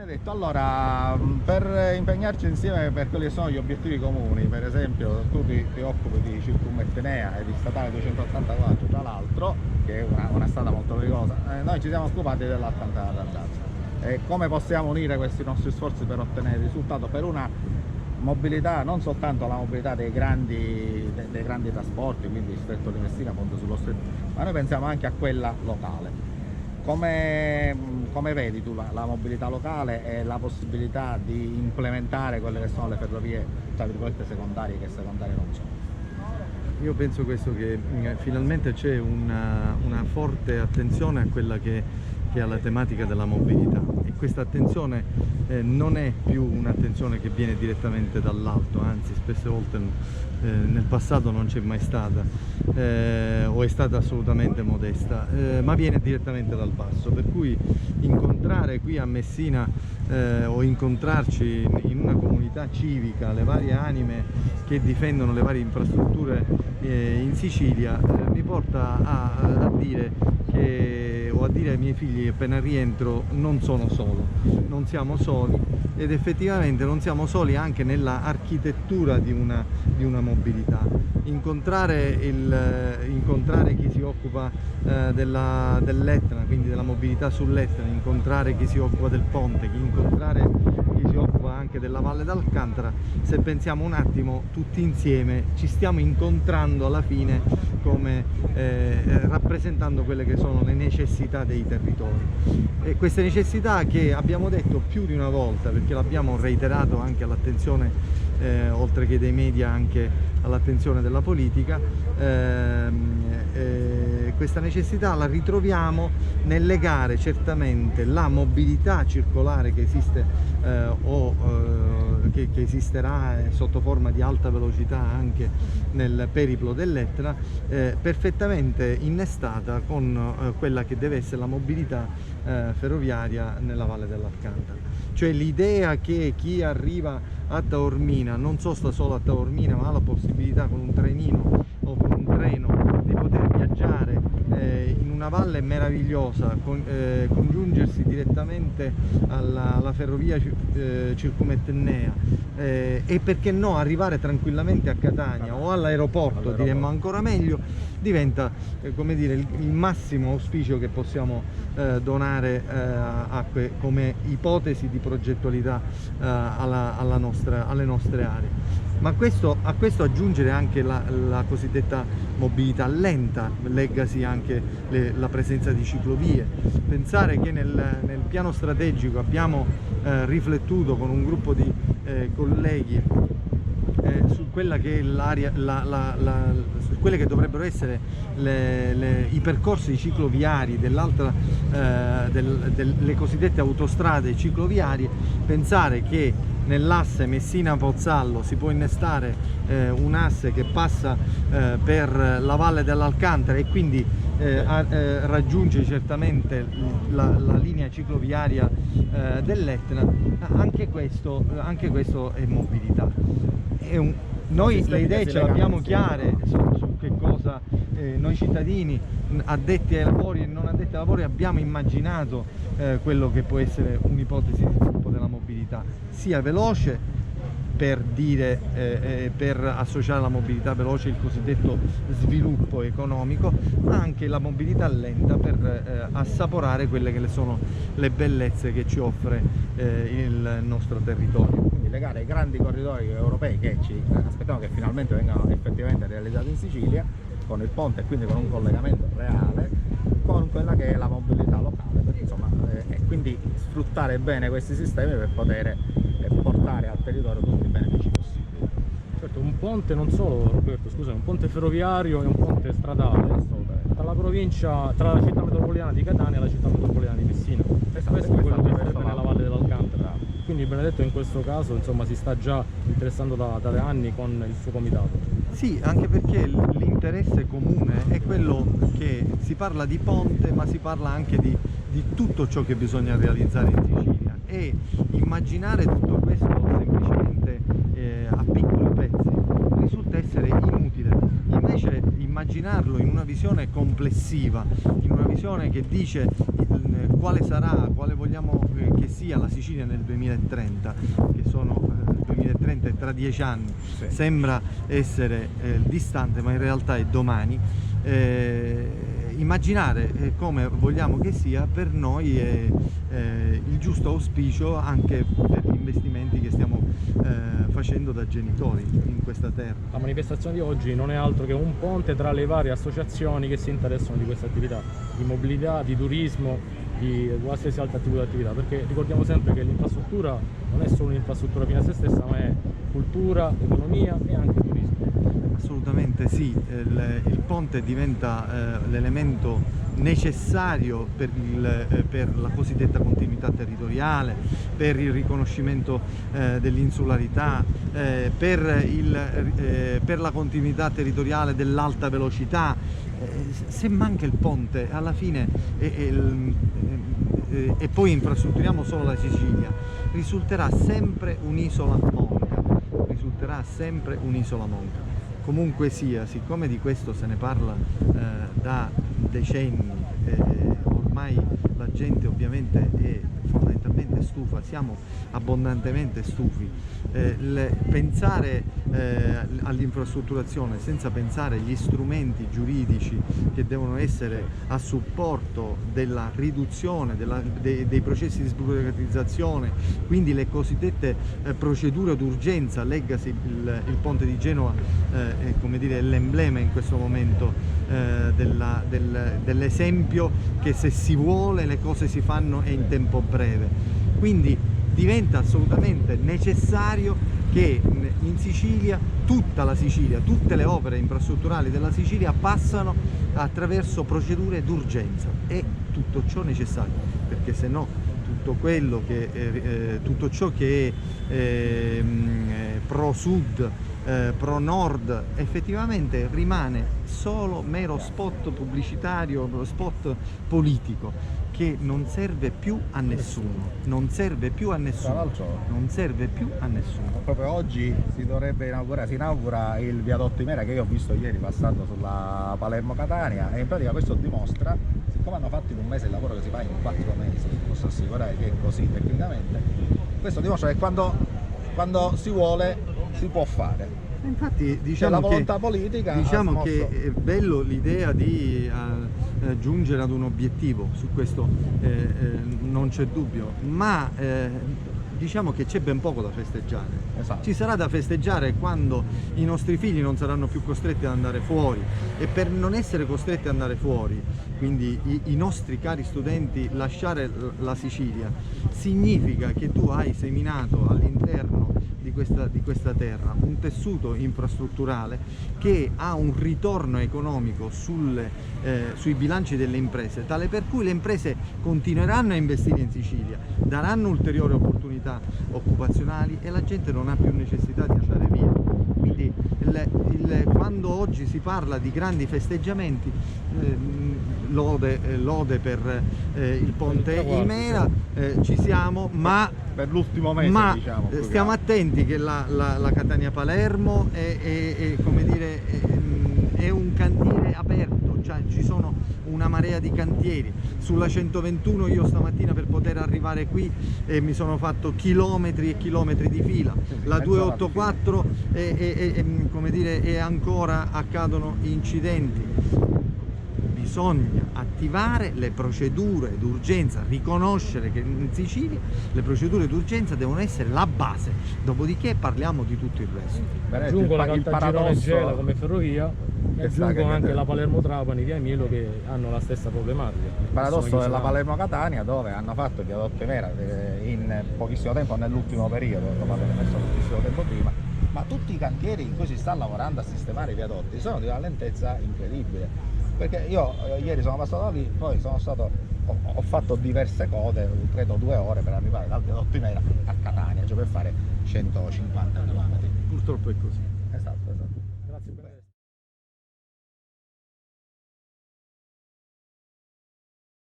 Benedetto, allora per impegnarci insieme per quelli che sono gli obiettivi comuni, per esempio tu ti occupi di Circumettenea e di statale 284 tra l'altro, che è una strada molto pericolosa, noi ci siamo occupati dell'Alcantara Randazzo. E come possiamo unire questi nostri sforzi per ottenere il risultato per una mobilità, non soltanto la mobilità dei grandi trasporti, quindi Stretto di Messina, Ponte sullo Stretto, ma noi pensiamo anche a quella locale. Come vedi tu la mobilità locale e la possibilità di implementare quelle che sono le ferrovie, tra virgolette, secondarie, che secondarie non sono? Io penso questo, che finalmente c'è una forte attenzione a quella che è la tematica della mobilità, e questa attenzione non è più un'attenzione che viene direttamente dall'alto, anzi spesse volte nel passato non c'è mai stata o è stata assolutamente modesta, ma viene direttamente dal basso, per cui incontrare qui a Messina o incontrarci in una comunità civica le varie anime che difendono le varie infrastrutture in Sicilia mi porta a dire a dire ai miei figli appena rientro: non sono solo, non siamo soli, ed effettivamente non siamo soli anche nella architettura di una mobilità. Incontrare chi si occupa dell'Etna, quindi della mobilità sull'Etna, incontrare chi si occupa del ponte, incontrare chi si occupa anche della Valle d'Alcantara, se pensiamo un attimo tutti insieme ci stiamo incontrando alla fine come rappresentando quelle che sono le necessità dei territori, e queste necessità che abbiamo detto più di una volta, perché l'abbiamo reiterato anche all'attenzione oltre che dei media anche all'attenzione della politica. Questa necessità la ritroviamo nel legare certamente la mobilità circolare che esiste che esisterà sotto forma di alta velocità anche nel periplo dell'Etna, perfettamente innestata con quella che deve essere la mobilità ferroviaria nella Valle dell'Alcantara. Cioè l'idea che chi arriva a Taormina non sosta solo a Taormina, ma ha la possibilità con un trenino o con un treno di poter viaggiare in una valle meravigliosa, congiungersi direttamente alla ferrovia Circumettenea e perché no arrivare tranquillamente a Catania o all'aeroporto, diremmo ancora meglio, diventa come dire il massimo auspicio che possiamo donare come ipotesi di progettualità alle nostre aree. Ma a questo aggiungere anche la cosiddetta mobilità lenta, leggasi anche la presenza di ciclovie. Pensare che nel piano strategico abbiamo riflettuto con un gruppo di colleghi su quella che è l'area, su quelle che dovrebbero essere i percorsi cicloviari delle cosiddette autostrade cicloviarie. Pensare che nell'asse Messina-Pozzallo si può innestare un asse che passa per la Valle dell'Alcantara e quindi raggiunge certamente la linea cicloviaria dell'Etna, anche questo è mobilità. Noi le idee ce le abbiamo chiare su che cosa noi cittadini, addetti ai lavori e non addetti ai lavori, abbiamo immaginato quello che può essere un'ipotesi di sviluppo della mobilità, sia veloce, per associare alla mobilità veloce il cosiddetto sviluppo economico, ma anche la mobilità lenta per assaporare quelle che sono le bellezze che ci offre il nostro territorio. Quindi legare i grandi corridoi europei che ci aspettiamo che finalmente vengano effettivamente realizzati in Sicilia, con il ponte e quindi con un collegamento reale con quella che è la mobilità locale, perché, insomma, e quindi sfruttare bene questi sistemi per poter portare al territorio tutti i benefici possibili. Certo, un ponte non solo, Roberto, scusa, un ponte ferroviario e un ponte stradale tra la città metropolitana di Catania e la città metropolitana di Messina. Esatto, Questo è quello che serve nella Valle dell'Alcantara. Quindi Benedetto in questo caso, insomma, si sta già interessando da 3 anni con il suo comitato. Sì, anche perché l'interesse comune è quello che si parla di ponte, ma si parla anche di tutto ciò che bisogna realizzare in Sicilia, e immaginare tutto questo semplicemente a piccoli pezzi risulta essere inutile. Invece immaginarlo in una visione complessiva, in una visione che dice quale sarà, quale vogliamo che che sia la Sicilia nel 2030, che sono il 2030 è tra 10 anni, Sì. sembra essere distante, ma in realtà è domani. Immaginare come vogliamo che sia per noi è il giusto auspicio anche per gli investimenti che stiamo facendo da genitori in questa terra. La manifestazione di oggi non è altro che un ponte tra le varie associazioni che si interessano di questa attività, di mobilità, di turismo, di qualsiasi altra tipo di attività, perché ricordiamo sempre che l'infrastruttura non è solo un'infrastruttura fine a se stessa, ma è cultura, economia e anche turismo. Assolutamente sì, il ponte diventa l'elemento necessario per la cosiddetta continuità territoriale, per il riconoscimento dell'insularità, per la continuità territoriale dell'alta velocità. Se manca il ponte, alla fine e poi infrastrutturiamo solo la Sicilia, risulterà sempre un'isola monca, risulterà sempre un'isola monca. Comunque sia, siccome di questo se ne parla da decenni, ormai la gente ovviamente è fondamentalmente stufa, siamo abbondantemente stufi. Pensare all'infrastrutturazione senza pensare agli strumenti giuridici che devono essere a supporto della riduzione dei processi di sburocratizzazione, quindi le cosiddette procedure d'urgenza, leggasi il ponte di Genova, è come dire l'emblema in questo momento dell'esempio che se si vuole le cose si fanno e in tempo breve. Quindi diventa assolutamente necessario che in Sicilia, tutta la Sicilia, tutte le opere infrastrutturali della Sicilia passano attraverso procedure d'urgenza. È tutto ciò necessario, perché se no tutto ciò che è pro sud, pro nord, effettivamente rimane solo mero spot pubblicitario, spot politico, che non serve più a nessuno, non serve più a nessuno, non serve più a nessuno. Proprio oggi si inaugura il viadotto Imera, che io ho visto ieri passando sulla Palermo-Catania, e in pratica questo dimostra, siccome hanno fatto in un mese il lavoro che si fa in 4 mesi, posso assicurare che è così tecnicamente, questo dimostra che quando si vuole si può fare. Infatti C'è la volontà politica. Diciamo che è bello l'idea di giungere ad un obiettivo, su questo non c'è dubbio, ma diciamo che c'è ben poco da festeggiare. Esatto. Ci sarà da festeggiare quando i nostri figli non saranno più costretti ad andare fuori, e per non essere costretti ad andare fuori, quindi i nostri cari studenti lasciare la Sicilia, significa che tu hai seminato all'interno di questa terra un tessuto infrastrutturale che ha un ritorno economico sui bilanci delle imprese, tale per cui le imprese continueranno a investire in Sicilia, daranno ulteriori opportunità occupazionali e la gente non ha più necessità di andare via. Quindi quando oggi si parla di grandi festeggiamenti, lode per il ponte Imera, ci siamo, ma per l'ultimo mese, diciamo, stiamo attenti che la Catania-Palermo come dire, è un cantiere aperto, cioè ci sono una marea di cantieri. Sulla 121 io stamattina per poter arrivare qui mi sono fatto chilometri e chilometri di fila. La 284 come dire, e ancora accadono incidenti. Bisogna attivare le procedure d'urgenza, riconoscere che in Sicilia le procedure d'urgenza devono essere la base, dopodiché parliamo di tutto il resto. Aggiungo la Caltagirone-Gela come ferrovia e aggiungo anche la Palermo-Trapani via Milo, che hanno la stessa problematica. Il paradosso della Palermo-Catania, dove hanno fatto il viadotto Imera in pochissimo tempo, nell'ultimo periodo, dopo aver messo pochissimo tempo prima, ma tutti i cantieri in cui si sta lavorando a sistemare i viadotti sono di una lentezza incredibile. Perché io ieri sono passato lì, poi ho fatto diverse code, credo 2 ore per arrivare dal viadotto Imera a Catania, cioè per fare 150 km. Purtroppo è così. Esatto. Grazie.